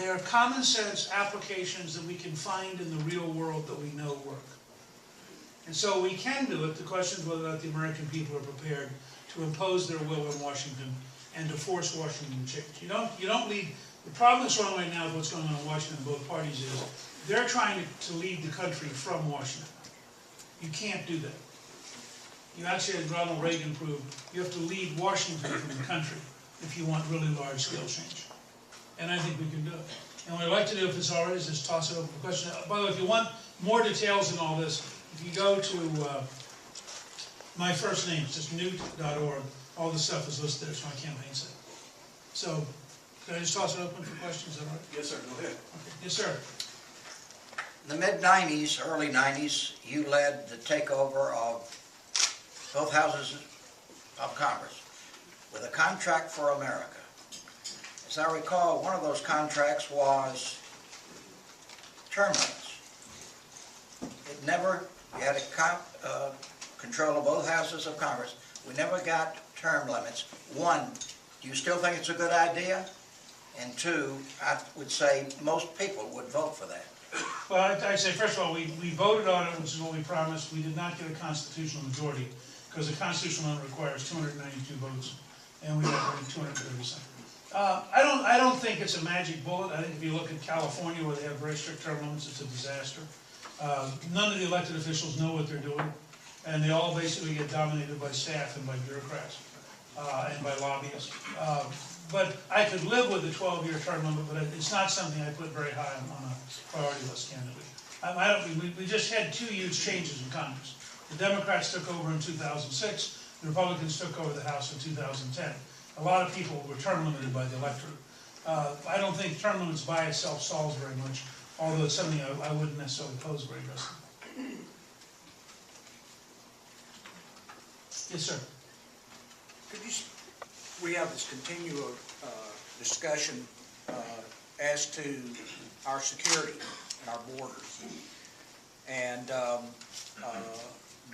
They are common sense applications that we can find in the real world that we know work. And so we can do it. The question is whether or not the American people are prepared to impose their will in Washington and to force Washington to change. You don't lead. The problem that's wrong right now with what's going on in Washington in both parties is they're trying to lead the country from Washington. You can't do that. You actually, as Ronald Reagan proved, you have to lead Washington from the country if you want really large-scale change. And I think we can do it. And what I'd like to do, if it's all right, is just toss it open for question. By the way, if you want more details in all this, if you go to my first name, it's just newt.org, all the stuff is listed there, so my campaign site. So, can I just toss it open for questions? Is that all right? Yes, sir. Go ahead. Okay. Yes, sir. In the mid-90s, early 90s, you led the takeover of both houses of Congress with a contract for America. As I recall, one of those contracts was term limits. It never, you had control of both houses of Congress. We never got term limits. One, do you still think it's a good idea? And two, I would say most people would vote for that. Well, I'd say, first of all, we voted on it, which is what we promised. We did not get a constitutional majority, because the constitutional amendment requires 292 votes, and we got 237. I don't think it's a magic bullet. I think if you look at California, where they have very strict term limits, it's a disaster. None of the elected officials know what they're doing, and they all basically get dominated by staff and by bureaucrats and by lobbyists. But I could live with a 12-year term limit, but it's not something I put very high on a priority list, candidly. We just had two huge changes in Congress. The Democrats took over in 2006. The Republicans took over the House in 2010. A lot of people were term limited by the electorate. I don't think term limits by itself solves very much, although it's something I wouldn't necessarily oppose very aggressively. Yes, sir. We have this continual discussion as to our security and our borders, and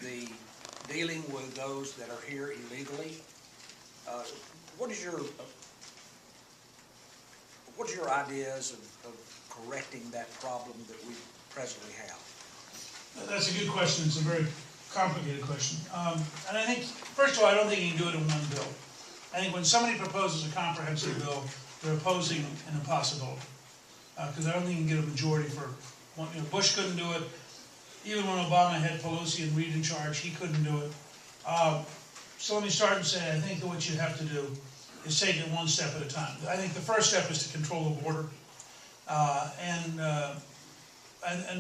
the dealing with those that are here illegally. What is your ideas of correcting that problem that we presently have? That's a good question. It's a very complicated question. And I think, first of all, I don't think you can do it in one bill. I think when somebody proposes a comprehensive bill, they're opposing an impossibility. Because I don't think you can get a majority for one. Bush couldn't do it. Even when Obama had Pelosi and Reid in charge, he couldn't do it. So let me start and say, I think that what you have to do is take it one step at a time. I think the first step is to control the border. And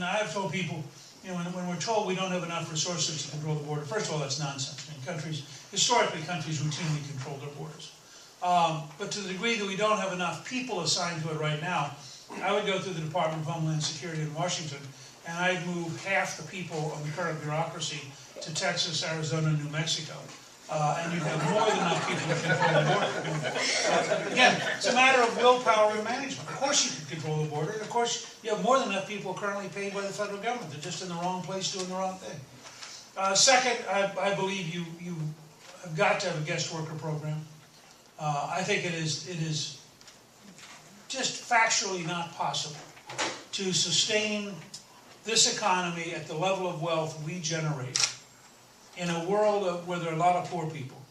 I've told people, when we're told we don't have enough resources to control the border, first of all, that's nonsense. I mean, historically, countries routinely control their borders. But to the degree that we don't have enough people assigned to it right now, I would go through the Department of Homeland Security in Washington, and I'd move half the people on the current bureaucracy to Texas, Arizona, and New Mexico. And you'd have more than enough people to control the border. Again, it's a matter of willpower and management. Of course you can control the border, and of course you have more than enough people currently paid by the federal government. They're just in the wrong place doing the wrong thing. Second, I believe you have got to have a guest worker program. I think it is just factually not possible to sustain this economy at the level of wealth we generate in a world where there are a lot of poor people,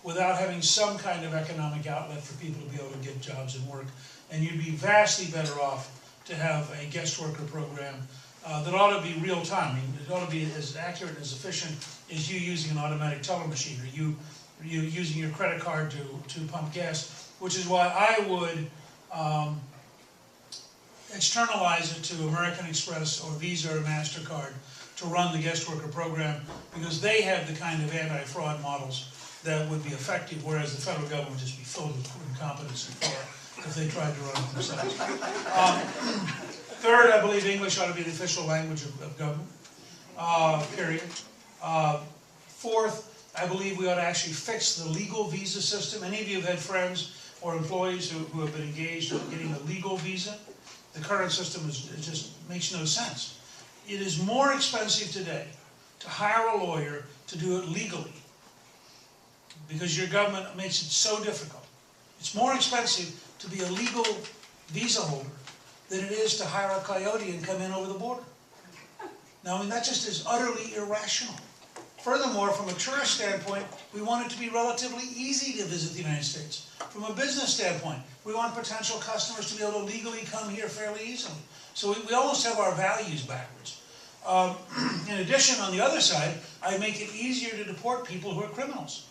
without having some kind of economic outlet for people to be able to get jobs and work. And you'd be vastly better off to have a guest worker program that ought to be real time. I mean, it ought to be as accurate and as efficient as you using an automatic teller machine, or you using your credit card to pump gas, which is why I would externalize it to American Express or Visa or MasterCard to run the guest worker program, because they have the kind of anti-fraud models that would be effective, whereas the federal government would just be filled with incompetence and fraud if they tried to run it themselves. Third, I believe English ought to be the official language of government, period. Fourth, I believe we ought to actually fix the legal visa system. Any of you have had friends or employees who have been engaged in getting a legal visa? The current system just makes no sense. It is more expensive today to hire a lawyer to do it legally, because your government makes it so difficult. It's more expensive to be a legal visa holder than it is to hire a coyote and come in over the border. Now, I mean, that just is utterly irrational. Furthermore, from a tourist standpoint, we want it to be relatively easy to visit the United States. From a business standpoint, we want potential customers to be able to legally come here fairly easily. So we almost have our values backwards. In addition, on the other side, I make it easier to deport people who are criminals.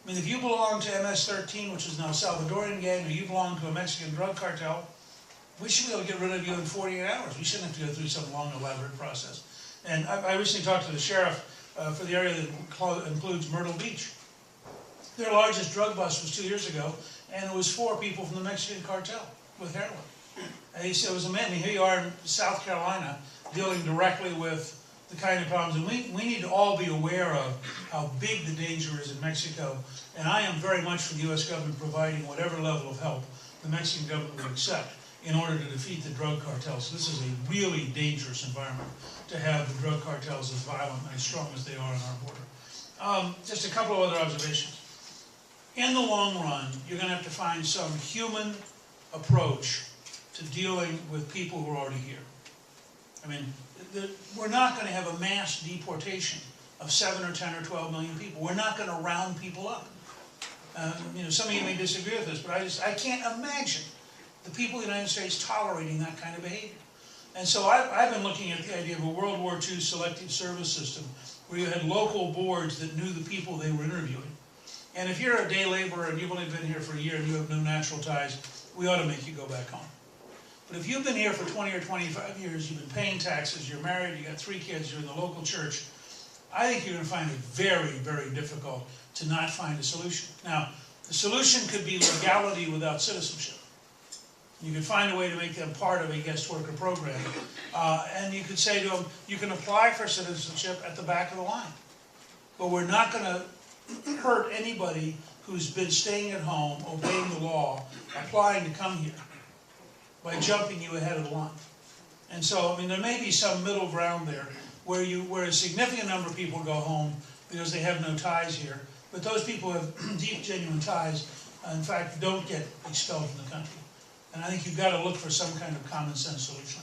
I mean, if you belong to MS-13, which is now a Salvadorian gang, or you belong to a Mexican drug cartel, we should be able to get rid of you in 48 hours. We shouldn't have to go through some long, elaborate process. And I recently talked to the sheriff for the area that includes Myrtle Beach. Their largest drug bust was 2 years ago, and it was 4 people from the Mexican cartel with heroin. And he said it was a man. I mean, here you are in South Carolina dealing directly with the kind of problems, and we need to all be aware of how big the danger is in Mexico. And I am very much for the U.S. government providing whatever level of help the Mexican government would accept in order to defeat the drug cartels. This is a really dangerous environment to have the drug cartels as violent and as strong as they are on our border. Just a couple of other observations. In the long run, you're going to have to find some human approach to dealing with people who are already here. I mean, we're not going to have a mass deportation of 7 or 10 or 12 million people. We're not going to round people up. You know, some of you may disagree with this, but I can't imagine the people of the United States tolerating that kind of behavior. And so I've been looking at the idea of a World War II selective service system where you had local boards that knew the people they were interviewing. And if you're a day laborer and you've only been here for a year and you have no natural ties, we ought to make you go back home. But if you've been here for 20 or 25 years, you've been paying taxes, you're married, you got 3 kids, you're in the local church, I think you're going to find it very, very difficult to not find a solution. Now, the solution could be legality without citizenship. You could find a way to make them part of a guest worker program. And you could say to them, you can apply for citizenship at the back of the line. But we're not going to hurt anybody who's been staying at home, obeying the law, applying to come here, by jumping you ahead of the line. And so, I mean, there may be some middle ground there where a significant number of people go home because they have no ties here, but those people have deep, genuine ties, in fact, don't get expelled from the country. And I think you've got to look for some kind of common sense solution.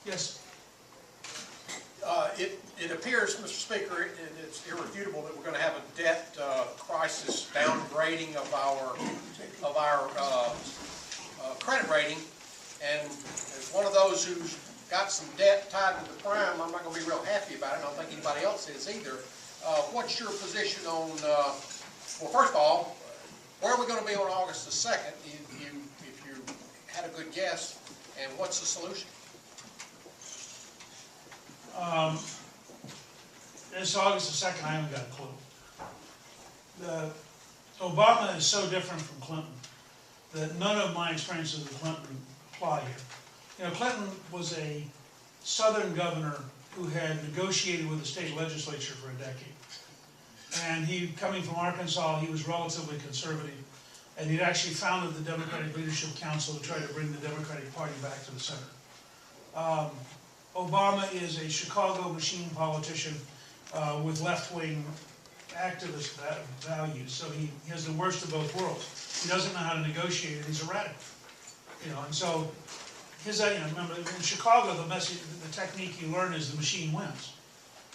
Yes? It appears, Mr. Speaker, and it's irrefutable that we're going to have a debt crisis, downgrading of our credit rating. And as one of those who's got some debt tied to the prime, I'm not going to be real happy about it. I don't think anybody else is either. What's your position on? Well, first of all, where are we going to be on August the 2nd? If you had a good guess, and what's the solution? It's August the 2nd, I haven't got a clue. Obama is so different from Clinton that none of my experiences with Clinton apply here. You know, Clinton was a Southern governor who had negotiated with the state legislature for a decade. And he, coming from Arkansas, he was relatively conservative. And he'd actually founded the Democratic Leadership Council to try to bring the Democratic Party back to the center. Obama is a Chicago machine politician with left-wing activist values. So he has the worst of both worlds. He doesn't know how to negotiate, and he's a radical. You know, and so his, remember in Chicago, the technique you learn is the machine wins.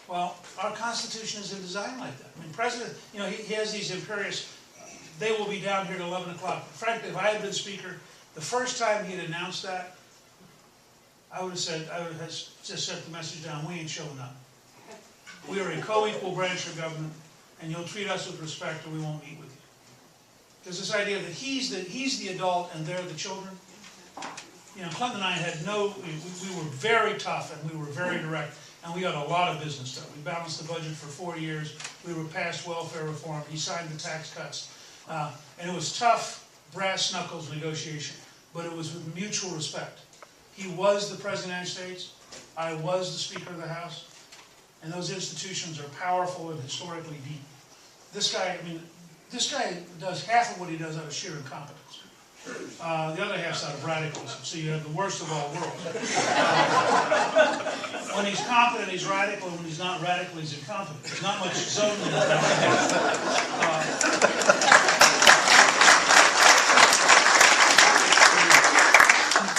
Well, our Constitution isn't designed like that. I mean, President, he has these imperious. They will be down here at 11 o'clock. Frankly, if I had been Speaker, the first time he'd announced that, I would have just sent the message down, we ain't showing up. We are a co-equal branch of government, and you'll treat us with respect or we won't meet with you. There's this idea that he's the adult and they're the children. You know, Clinton and I had we were very tough and we were very direct, and we got a lot of business done. We balanced the budget for 4 years. We were past welfare reform. He signed the tax cuts. And it was tough, brass knuckles negotiation, but it was with mutual respect. He was the President of the United States. I was the Speaker of the House. And those institutions are powerful and historically deep. This guy does half of what he does out of sheer incompetence. The other half's out of radicalism, so you have the worst of all worlds. When he's competent, he's radical, and when he's not radical, he's incompetent. There's not much zone in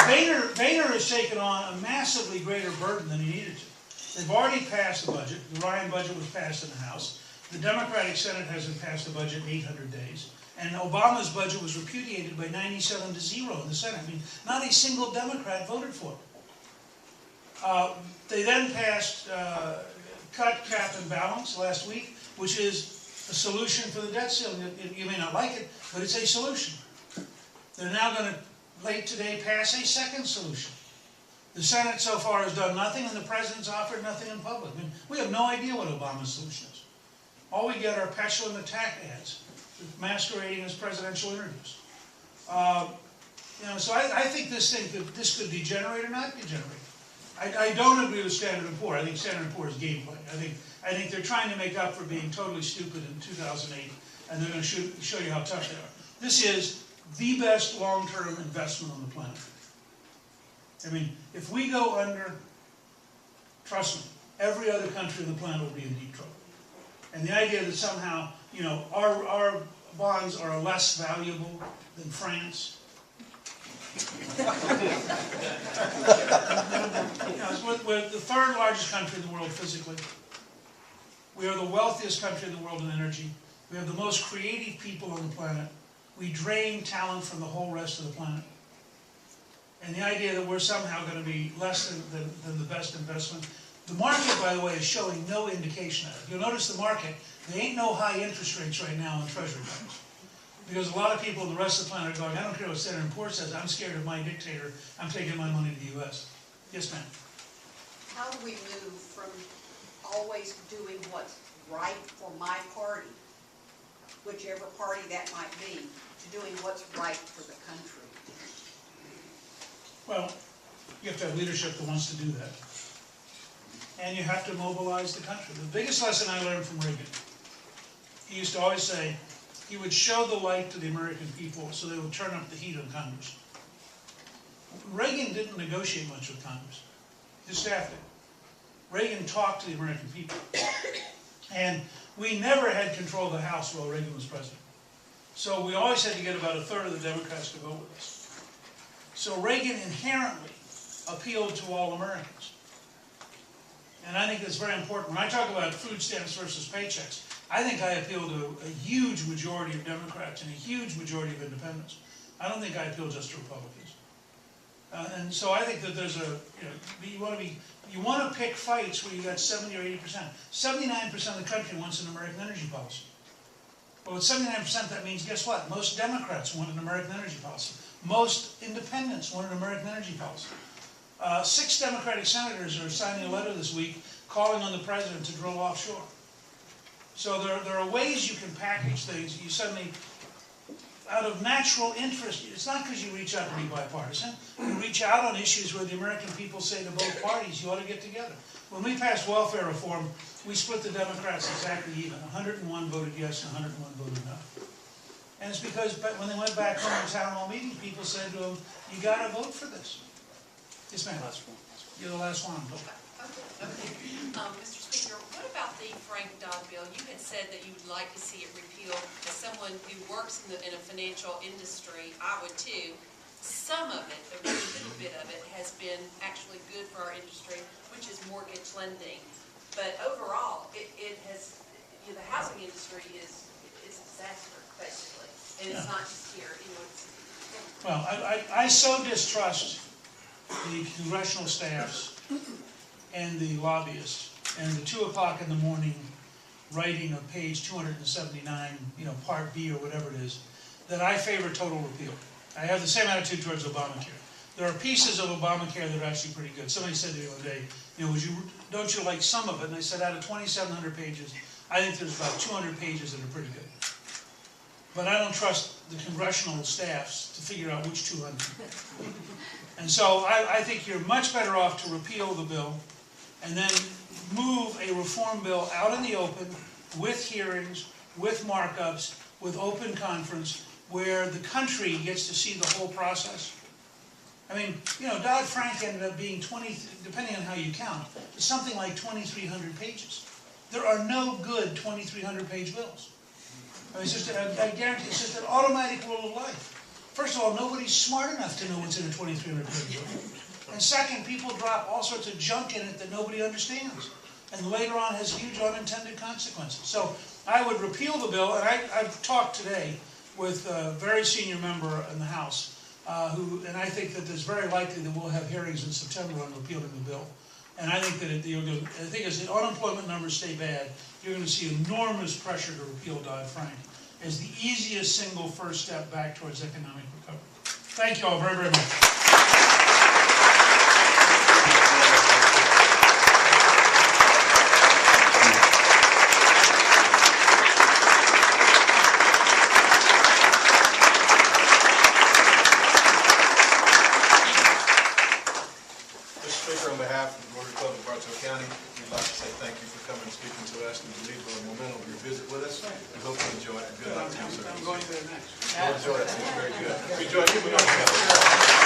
Boehner Boehner has taken on a massively greater burden than he needed to. They've already passed the budget. The Ryan budget was passed in the House. The Democratic Senate hasn't passed the budget in 800 days. And Obama's budget was repudiated by 97-0 in the Senate. I mean, not a single Democrat voted for it. They then passed cut, cap, and balance last week, which is a solution for the debt ceiling. You may not like it, but it's a solution. They're now going to, late today, pass a second solution. The Senate so far has done nothing, and the President's offered nothing in public. I mean, we have no idea what Obama's solution is. All we get are petulant attack ads, masquerading as presidential interviews. So I think this could degenerate or not degenerate. I don't agree with Standard & Poor's. I think Standard & Poor's gameplay. I think they're trying to make up for being totally stupid in 2008, and they're going to show you how tough they are. This is the best long-term investment on the planet. I mean, if we go under, trust me, every other country on the planet will be in deep trouble. And the idea that somehow, our bonds are less valuable than France. We're the third largest country in the world physically. We are the wealthiest country in the world in energy. We have the most creative people on the planet. We drain talent from the whole rest of the planet. And the idea that we're somehow going to be less than the best investment. The market, by the way, is showing no indication of it. You'll notice the market, there ain't no high interest rates right now on treasury bonds. Because a lot of people in the rest of the planet are going, I don't care what Standard & Poor's says, I'm scared of my dictator, I'm taking my money to the U.S. Yes, ma'am? How do we move from always doing what's right for my party, whichever party that might be, to doing what's right for the country? Well, you have to have leadership that wants to do that. And you have to mobilize the country. The biggest lesson I learned from Reagan, he used to always say, he would show the light to the American people so they would turn up the heat on Congress. Reagan didn't negotiate much with Congress. His staff did. Reagan talked to the American people. And we never had control of the House while Reagan was president. So we always had to get about a third of the Democrats to vote with us. So Reagan inherently appealed to all Americans. And I think that's very important. When I talk about food stamps versus paychecks, I think I appeal to a huge majority of Democrats and a huge majority of independents. I don't think I appeal just to Republicans. And so I think that there's you want to pick fights where you got 70 or 80%. 79% of the country wants an American energy policy. Well, with 79%, that means, guess what? Most Democrats want an American energy policy. Most independents want an American energy policy. 6 Democratic senators are signing a letter this week calling on the president to drill offshore. So there are ways you can package things. You suddenly, out of natural interest, it's not because you reach out to be bipartisan. You reach out on issues where the American people say to both parties, you ought to get together. When we passed welfare reform, we split the Democrats exactly even. 101 voted yes and 101 voted no. And it's because when they went back home to town hall meetings, people said to them, you got to vote for this. Yes, ma'am. You're the last one. Okay. Mr. Speaker, what about the Frank Dodd bill? You had said that you would like to see it repealed. As someone who works in a financial industry, I would too. Some of it, a very little bit of it, has been actually good for our industry, which is mortgage lending. But overall, it has, the housing industry is a disaster, basically. And it's not just here, Well, I so distrust the congressional staffs and the lobbyists and the 2 o'clock in the morning writing of page 279, part B or whatever it is, that I favor total repeal. I have the same attitude towards Obamacare. There are pieces of Obamacare that are actually pretty good. Somebody said to me the other day, don't you like some of it? And I said, out of 2,700 pages, I think there's about 200 pages that are pretty good. But I don't trust the congressional staffs to figure out which 200. And so I think you're much better off to repeal the bill and then move a reform bill out in the open with hearings, with markups, with open conference, where the country gets to see the whole process. I mean, Dodd-Frank ended up being depending on how you count, something like 2,300 pages. There are no good 2,300 page bills. I mean, I guarantee it's just an automatic rule of life. First of all, nobody's smart enough to know what's in a 2300 page bill. And second, people drop all sorts of junk in it that nobody understands. And later on has huge unintended consequences. So I would repeal the bill, and I've talked today with a very senior member in the House, and I think that it's very likely that we'll have hearings in September on repealing the bill. And I think that I think as the unemployment numbers stay bad, you're going to see enormous pressure to repeal Dodd-Frank as the easiest single first step back towards economic recovery. Thank you all very, very much. On behalf of the Rotary Club of Bartow County, we'd like to say thank you for coming and speaking to us. We believe in the momentum of your visit with us. We hope you enjoy it. Good luck to you, sir. I'm going there next. Enjoy it. It's very good. We enjoy it.